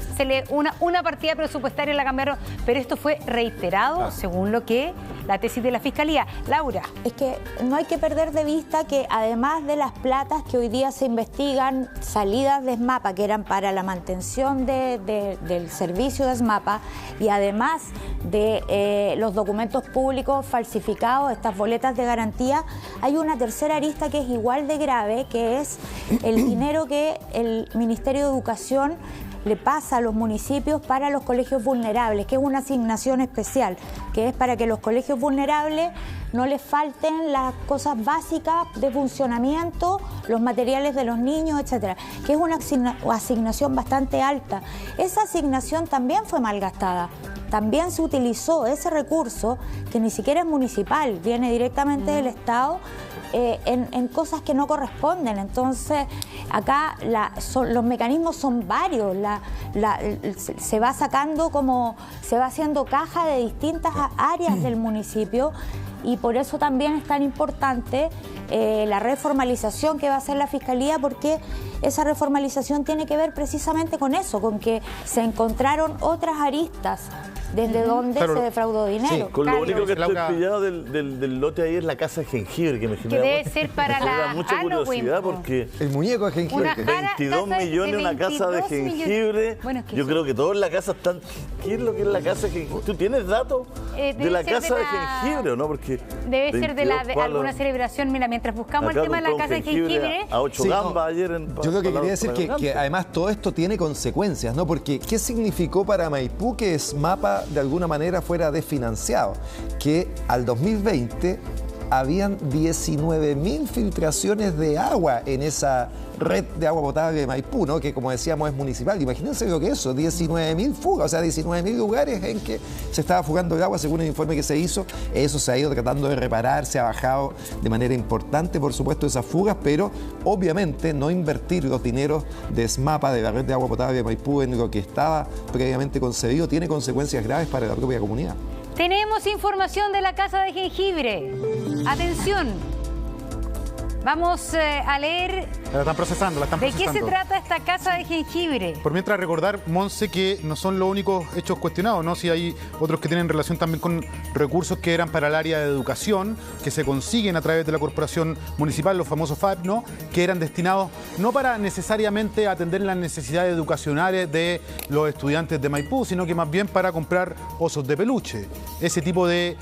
una partida presupuestaria la cambiaron, pero esto fue reiterado según lo que la tesis de la Fiscalía. Laura. Es que no hay que perder de vista que además de las platas que hoy día se investigan, salidas de SMAPA, que eran para la mantención del servicio de SMAPA, y además de los documentos públicos falsificados, estas boletas de garantía, hay una tercera arista que es igual de grave, que es el dinero que el Ministerio de Educación le pasa a los municipios para los colegios vulnerables, que es una asignación especial, que es para que los colegios vulnerables no les falten las cosas básicas de funcionamiento, los materiales de los niños, etcétera, que es una asignación bastante alta. Esa asignación también fue malgastada. También se utilizó ese recurso, que ni siquiera es municipal, viene directamente del Estado, en cosas que no corresponden. Entonces, acá los mecanismos son varios. Se va sacando se va haciendo caja de distintas áreas del municipio, y por eso también es tan importante la reformalización que va a hacer la Fiscalía, porque esa reformalización tiene que ver precisamente con eso, con que se encontraron otras aristas desde donde se defraudó dinero. Sí, con lo único que estoy pillado del lote ahí es la casa de jengibre, que me genera debe ser para la mucha curiosidad, porque el muñeco de jengibre. 22 millones una casa de jengibre. Bueno, es que yo creo que todos en la casa están. ¿Qué es lo que es la casa de jengibre? ¿Tú tienes datos de la casa de jengibre o no? Porque debe ser de alguna celebración. Mira, mientras buscamos el tema de la casa de jengibre. A 8 gambas ayer en. Yo lo que quería decir que además todo esto tiene consecuencias, ¿no? Porque ¿qué significó para Maipú que SMAPA de alguna manera fuera desfinanciado? Que al 2020 habían 19.000 filtraciones de agua en esa red de agua potable de Maipú, ¿no? Que como decíamos es municipal. Imagínense lo que es eso, 19.000 fugas, o sea, 19.000 lugares en que se estaba fugando el agua según el informe que se hizo. Eso se ha ido tratando de reparar, se ha bajado de manera importante, por supuesto, esas fugas, pero obviamente no invertir los dineros de SMAPA, de la red de agua potable de Maipú, en lo que estaba previamente concebido, tiene consecuencias graves para la propia comunidad. Tenemos información de la casa de jengibre. Atención. Vamos a leer. La están procesando, ¿De qué se trata esta casa de jengibre? Por mientras, recordar, Monse, que no son los únicos hechos cuestionados, ¿no? Si hay otros que tienen relación también con recursos que eran para el área de educación, que se consiguen a través de la corporación municipal, los famosos FAP, ¿no? Que eran destinados no para necesariamente atender las necesidades educacionales de los estudiantes de Maipú, sino que más bien para comprar osos de peluche. Ese tipo de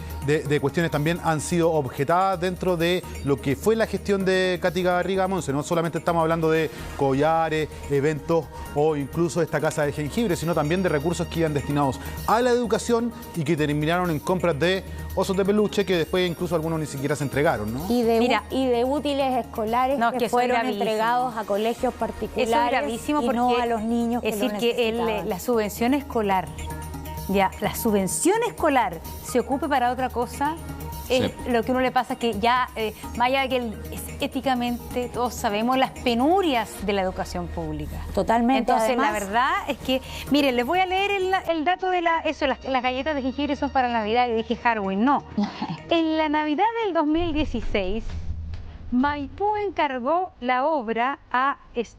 cuestiones también han sido objetadas dentro de lo que fue la gestión de Katy Gabarriga, Monse. No solamente estamos hablando de collares, eventos o incluso esta casa de jengibre, sino también de recursos que iban destinados a la educación y que terminaron en compras de osos de peluche, que después incluso algunos ni siquiera se entregaron, ¿no? Y de útiles escolares que fueron entregados a colegios particulares. Eso es gravísimo, porque no a los niños que es decir, que la subvención escolar, la subvención escolar se ocupe para otra cosa. Lo que uno le pasa es que ya, más allá de que éticamente todos sabemos las penurias de la educación pública. Totalmente. Entonces, además, la verdad es que, miren, les voy a leer el dato de las galletas de jengibre son para Navidad, y dije Halloween. No. En la Navidad del 2016, Maipú encargó la obra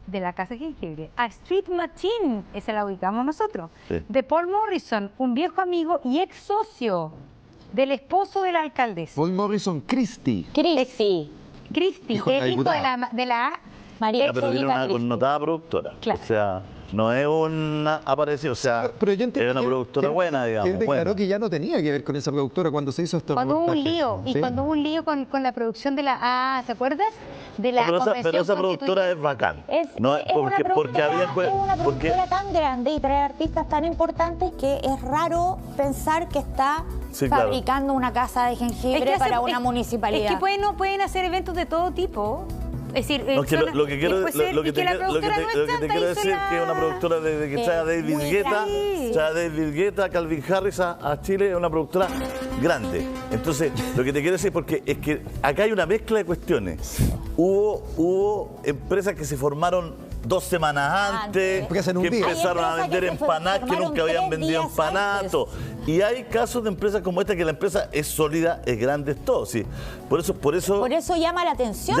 de la casa de jengibre a Street Machine, esa la ubicamos nosotros, de Paul Morrison, un viejo amigo y ex socio del esposo de la alcaldesa. Paul Morrison Christie. Christie, hijo de la María. Pero tiene una connotada productora. Claro. O sea, no es una apareció, o sea, pero yo es una productora buena, digamos. Él declaró que ya no tenía que ver con esa productora cuando se hizo esto. Cuando hubo un lío, y cuando hubo un lío con la producción de la... ¿te acuerdas? De la pero esa productora es bacán. Es una productora tan grande y trae artistas tan importantes que es raro pensar que está fabricando una casa de jengibre para una municipalidad. Es que pueden hacer eventos de todo tipo. Es decir, lo que te quiero decir es que es una productora de que trae a David Guetta, Calvin Harris a Chile, es una productora grande. Entonces, lo que te quiero decir porque es que acá hay una mezcla de cuestiones. Hubo empresas que se formaron 2 semanas antes, que empezaron a vender empanadas que nunca habían vendido empanadas. Y hay casos de empresas como esta que la empresa es sólida, es grande, es todo. Sí. Por eso llama la atención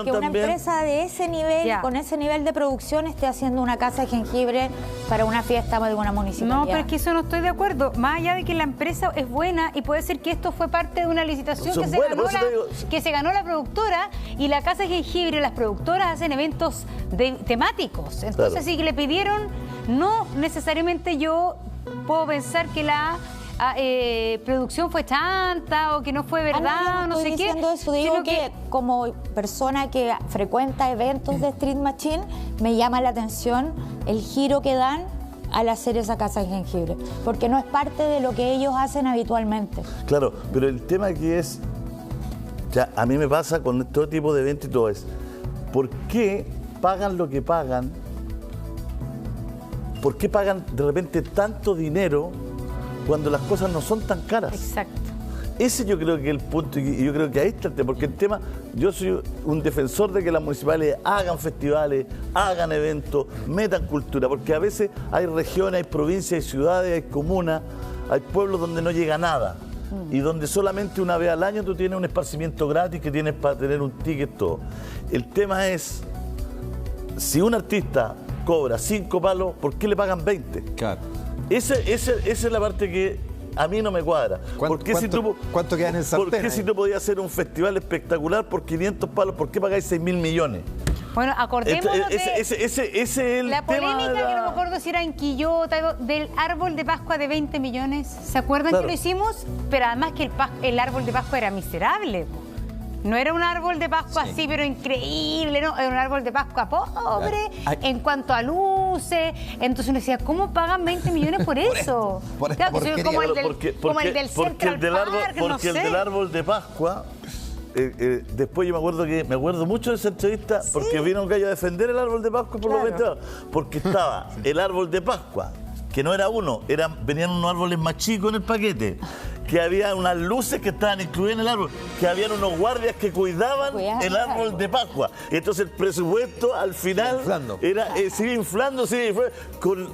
que una empresa de ese nivel, con ese nivel de producción, esté haciendo una casa de jengibre para una fiesta de una municipalidad. No, pero es que eso no estoy de acuerdo. Más allá de que la empresa es buena y puede ser que esto fue parte de una licitación que se ganó la productora, y la casa de jengibre, las productoras hacen eventos temáticos. Entonces, si le pidieron, no necesariamente yo puedo pensar que la producción fue chanta o que no fue verdad, no sé qué. Eso. Digo que como persona que frecuenta eventos de Street Machine, me llama la atención el giro que dan al hacer esa casa de jengibre, porque no es parte de lo que ellos hacen habitualmente. Claro, pero el tema aquí es, ya, a mí me pasa con todo tipo de eventos y todo es, ¿por qué pagan lo que pagan? ¿Por qué pagan de repente tanto dinero cuando las cosas no son tan caras? Exacto. Ese yo creo que es el punto, y yo creo que ahí está el tema, porque el tema, yo soy un defensor de que las municipalidades hagan festivales, hagan eventos, metan cultura, porque a veces hay regiones, hay provincias, hay ciudades, hay comunas, hay pueblos donde no llega nada, y donde solamente una vez al año tú tienes un esparcimiento gratis que tienes para tener un ticket, todo. El tema es, si un artista cobra 5 palos, ¿por qué le pagan 20? Claro. Esa es la parte que a mí no me cuadra. ¿Cuánto queda en el sartén? ¿Por qué si tú podías hacer un festival espectacular por 500 palos, por qué pagáis 6.000 millones? Bueno, acordémonos ese es el la polémica, tema que no me acuerdo si era en Quillota, del árbol de Pascua de 20 millones. ¿Se acuerdan que lo hicimos? Pero además que el árbol de Pascua era miserable. No era un árbol de Pascua así, pero increíble, ¿no? Era un árbol de Pascua pobre en cuanto a luces. Entonces uno decía, ¿cómo pagan 20 millones por eso? Porque el del árbol de Pascua, después yo me acuerdo mucho de esa entrevista, porque vino un gallo a defender el árbol de Pascua por los 20 años. Porque estaba el árbol de Pascua, que no era uno, venían unos árboles más chicos en el paquete, que había unas luces que estaban incluidas en el árbol, que habían unos guardias que cuidaban el árbol de Pascua. Y entonces el presupuesto al final sigue inflando, con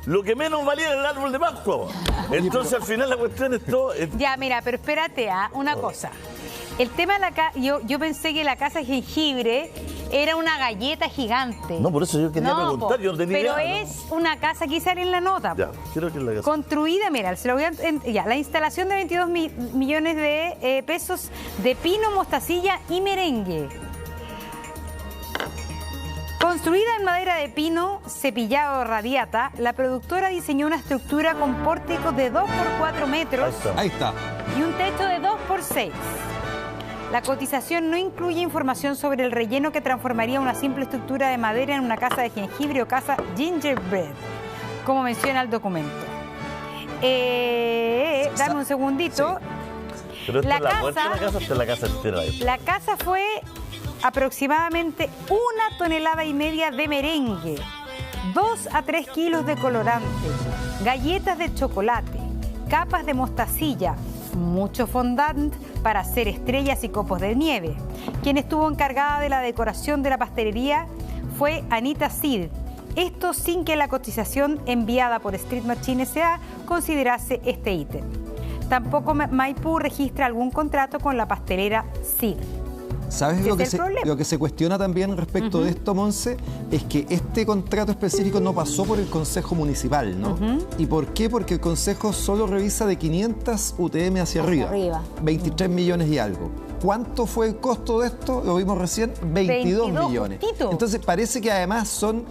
lo que menos valía el árbol de Pascua. Entonces al final la cuestión es todo... Ya, mira, pero espérate, una cosa. El tema de la casa, yo pensé que la casa de jengibre era una galleta gigante. No, por eso yo quería preguntar, yo no tenía idea. Pero es una casa, aquí sale en la nota. Ya, creo que es la casa. Construida, mira, se lo voy a... la instalación de 22 millones de pesos de pino, mostacilla y merengue. Construida en madera de pino, cepillado radiata, la productora diseñó una estructura con pórticos de 2 por 4 metros. Ahí está. Y un techo de 2 por 6. La cotización no incluye información sobre el relleno que transformaría una simple estructura de madera en una casa de jengibre o casa gingerbread, como menciona el documento. Dame un segundito. Sí. Pero esta es la casa entera. La casa fue aproximadamente 1,5 toneladas de merengue, 2 a 3 kilos de colorante, galletas de chocolate, capas de mostacilla, mucho fondant para hacer estrellas y copos de nieve. Quien estuvo encargada de la decoración de la pastelería fue Anita Cid. Esto sin que la cotización enviada por Street Machine S.A. considerase este ítem. Tampoco Maipú registra algún contrato con la pastelera Cid. ¿Sabes lo que se cuestiona también respecto de esto, Monse? Es que este contrato específico no pasó por el Consejo Municipal, ¿no? ¿Y por qué? Porque el Consejo solo revisa de 500 UTM hacia arriba. 23 millones y algo. ¿Cuánto fue el costo de esto? Lo vimos recién, 22 millones. Justito. Entonces parece que además son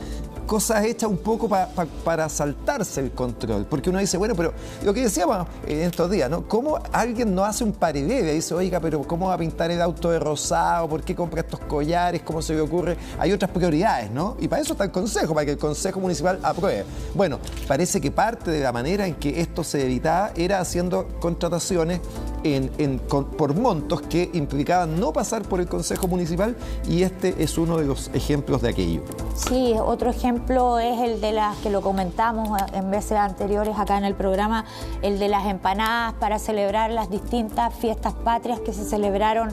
cosas hechas un poco para saltarse el control. Porque uno dice, bueno, pero lo que decíamos en estos días, ¿no? ¿Cómo alguien no hace un paribebe? Dice, oiga, pero ¿cómo va a pintar el auto de rosado? ¿Por qué compra estos collares? ¿Cómo se le ocurre? Hay otras prioridades, ¿no? Y para eso está el Consejo, para que el Consejo Municipal apruebe. Bueno, parece que parte de la manera en que esto se evitaba era haciendo contrataciones por montos que implicaban no pasar por el Consejo Municipal, y este es uno de los ejemplos de aquello. Sí, otro ejemplo es el de las que lo comentamos en veces anteriores acá en el programa, el de las empanadas para celebrar las distintas fiestas patrias que se celebraron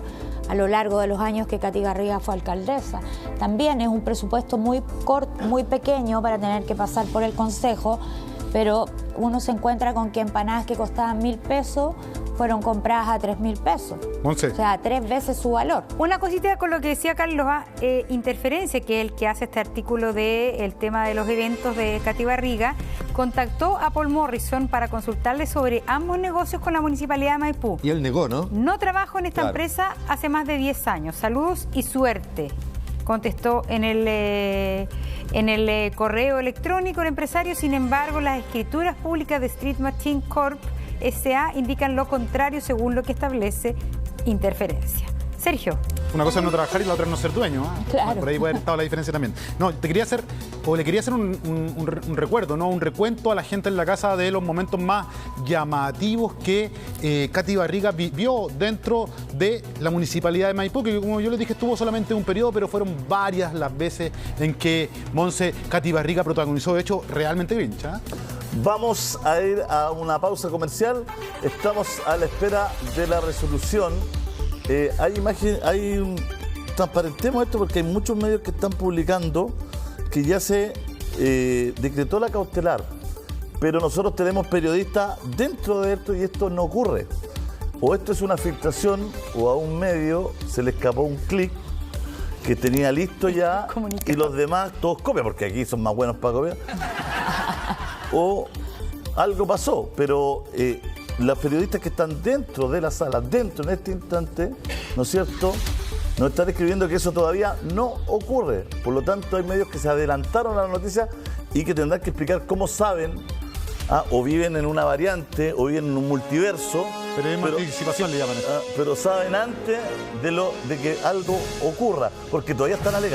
a lo largo de los años que Katy Garriga fue alcaldesa. También es un presupuesto muy corto, muy pequeño para tener que pasar por el Consejo. pero uno se encuentra con que empanadas que costaban 1.000 pesos fueron compradas a 3.000 pesos. Monse. O sea, 3 veces su valor. Una cosita con lo que decía Carlos, Interferencia, que es el que hace este artículo del tema de los eventos de Katy Barriga, contactó a Paul Morrison para consultarle sobre ambos negocios con la Municipalidad de Maipú. Y él negó, ¿no? No trabajo en esta Claro. empresa hace más de 10 años. Saludos y suerte, contestó en el correo electrónico el empresario. Sin embargo, las escrituras públicas de Street Machine Corp. S.A. indican lo contrario según lo que establece Interferencia. Sergio. Una cosa es no trabajar y la otra es no ser dueño. ¿Ah? Claro. Por ahí puede haber estado la diferencia también. No, le quería hacer un recuerdo, ¿no? Un recuento a la gente en la casa de los momentos más llamativos que Katy Barriga vivió dentro de la Municipalidad de Maipú, que como yo les dije estuvo solamente un periodo, pero fueron varias las veces en que Katy Barriga protagonizó, de hecho, realmente vincha. Vamos a ir a una pausa comercial. Estamos a la espera de la resolución. Transparentemos esto porque hay muchos medios que están publicando que ya se decretó la cautelar, pero nosotros tenemos periodistas dentro de esto y esto no ocurre. O esto es una filtración o a un medio se le escapó un clic que tenía listo ya y los demás todos copian, porque aquí son más buenos para copiar. O algo pasó, pero los periodistas que están dentro de la sala, dentro en este instante, ¿no es cierto?, nos están escribiendo que eso todavía no ocurre. Por lo tanto, hay medios que se adelantaron a la noticia y que tendrán que explicar cómo saben, o viven en una variante, o viven en un multiverso. Periodismo de anticipación le llaman eso. Pero saben antes de que algo ocurra, porque todavía están alegando.